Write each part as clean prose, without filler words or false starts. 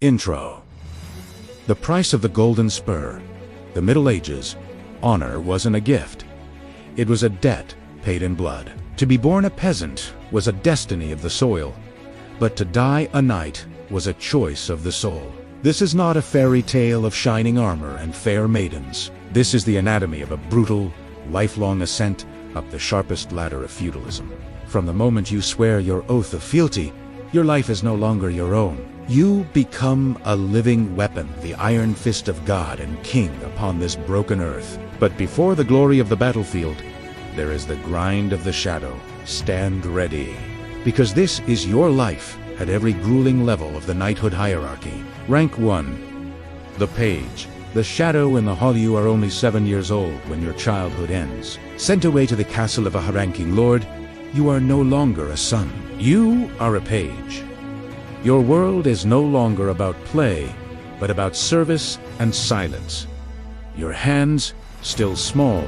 Intro. The price of the golden spur. The Middle Ages. Honor wasn't a gift. It was a debt paid in blood. To be born a peasant was a destiny of the soil, but to die a knight was a choice of the soul. This is not a fairy tale of shining armor and fair maidens. This is the anatomy of a brutal, lifelong ascent up the sharpest ladder of feudalism. From the moment you swear your oath of fealty, your life is no longer your own. You become a living weapon, the iron fist of God and King upon this broken earth. But before the glory of the battlefield, there is the grind of the shadow. Stand ready, because this is your life at every grueling level of the knighthood hierarchy. Rank 1. The Page. The shadow and the hollow are only 7 years old when your childhood ends. Sent away to the castle of a high-ranking lord, you are no longer a son. You are a page. Your world is no longer about play, but about service and silence. Your hands, still small,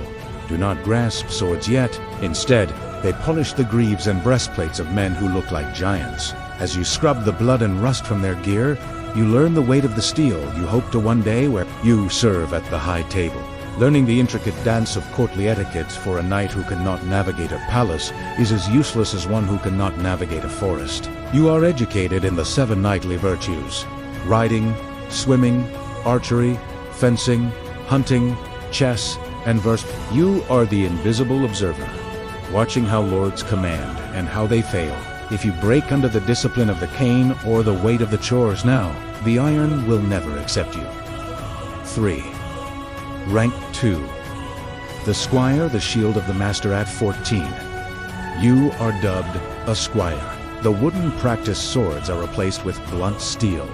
do not grasp swords yet. Instead, they polish the greaves and breastplates of men who look like giants. As you scrub the blood and rust from their gear, you learn the weight of the steel you hope to one day wear. You serve at the high table. Learning the intricate dance of courtly etiquette for a knight who cannot navigate a palace is as useless as one who cannot navigate a forest. You are educated in the 7 knightly virtues: riding, swimming, archery, fencing, hunting, chess, and verse. You are the invisible observer, watching how lords command and how they fail. If you break under the discipline of the cane or the weight of the chores now, the iron will never accept you. 3. Rank 2. The Squire, the shield of the master at 14. You are dubbed a Squire. The wooden practice swords are replaced with blunt steel,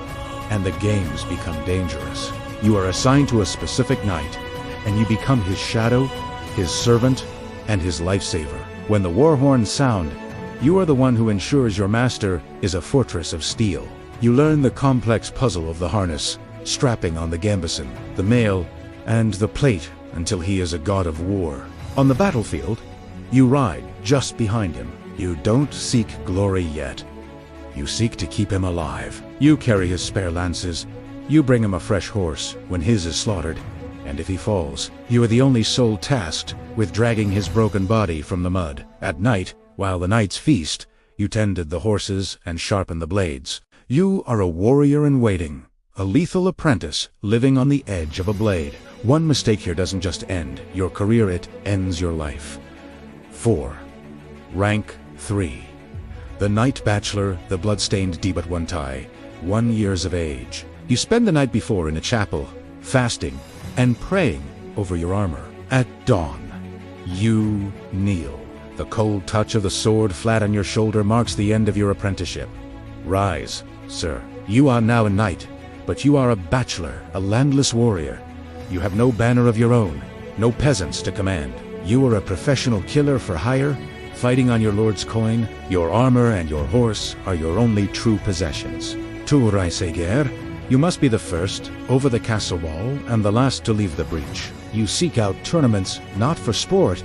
and the games become dangerous. You are assigned to a specific knight, and you become his shadow, his servant, and his lifesaver. When the war horns sound, you are the one who ensures your master is a fortress of steel. You learn the complex puzzle of the harness, strapping on the gambeson, the mail, and the plate until he is a god of war. On the battlefield, you ride just behind him. You don't seek glory yet. You seek to keep him alive. You carry his spare lances. You bring him a fresh horse when his is slaughtered, and if he falls, you are the only soul tasked with dragging his broken body from the mud. At night, while the knights feast, you tended the horses and sharpened the blades. You are a warrior in waiting, a lethal apprentice living on the edge of a blade. One mistake here doesn't just end your career, it ends your life. 4. Rank 3. The Knight Bachelor, the blood-stained Dibatwantai, 1 year of age. You spend the night before in a chapel, fasting and praying over your armor. At dawn, you kneel. The cold touch of the sword flat on your shoulder marks the end of your apprenticeship. Rise, sir. You are now a knight, but you are a bachelor, a landless warrior. You have no banner of your own, no peasants to command. You are a professional killer for hire, fighting on your lord's coin. Your armor and your horse are your only true possessions. Tu Reiseger, you must be the first over the castle wall and the last to leave the breach. You seek out tournaments not for sport,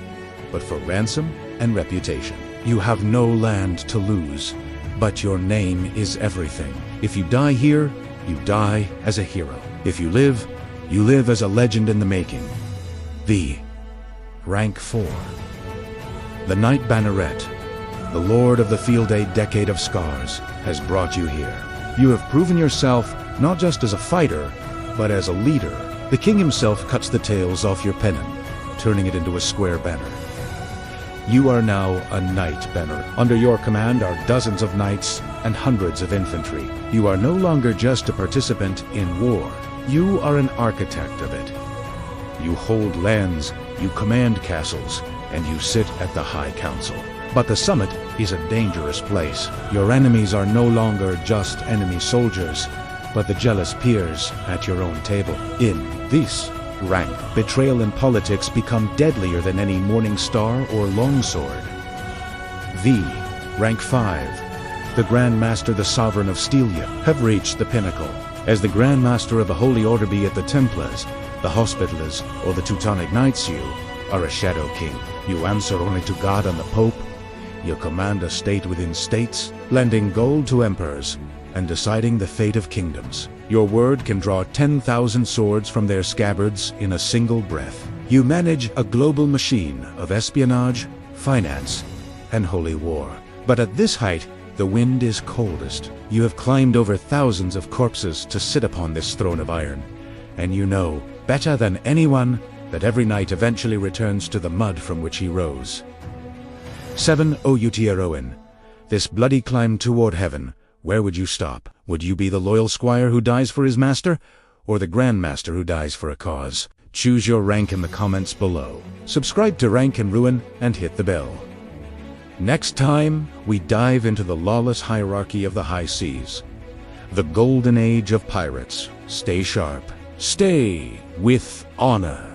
but for ransom and reputation. You have no land to lose, but your name is everything. If you die here, you die as a hero. If you live as a legend in the making. V. Rank 4. The Knight Banneret, the Lord of the Field Day Decade of Scars, has brought you here. You have proven yourself not just as a fighter, but as a leader. The king himself cuts the tails off your pennon, turning it into a square banner. You are now a Knight Banneret. Under your command are dozens of knights and hundreds of infantry. You are no longer just a participant in war. You are an architect of it. You hold lands, you command castles, and you sit at the High Council. But the summit is a dangerous place. Your enemies are no longer just enemy soldiers, but the jealous peers at your own table. In this rank, betrayal and politics become deadlier than any morning star or longsword. V. Rank 5. The Grandmaster, the Sovereign of Stelia, have reached the pinnacle. As the Grandmaster of the Holy Order, be it the Templars, the Hospitallers, or the Teutonic Knights, you are a Shadow King. You answer only to God and the Pope. You command a state within states, lending gold to emperors, and deciding the fate of kingdoms. Your word can draw 10,000 swords from their scabbards in a single breath. You manage a global machine of espionage, finance, and holy war. But at this height, the wind is coldest. You have climbed over thousands of corpses to sit upon this throne of iron, and you know, better than anyone, that every knight eventually returns to the mud from which he rose. 7 O Utieroin. This bloody climb toward heaven, where would you stop? Would you be the loyal squire who dies for his master, or the grandmaster who dies for a cause? Choose your rank in the comments below. Subscribe to Rank and Ruin and hit the bell. Next time, we dive into the lawless hierarchy of the high seas. The golden age of pirates. Stay sharp. Stay with honor.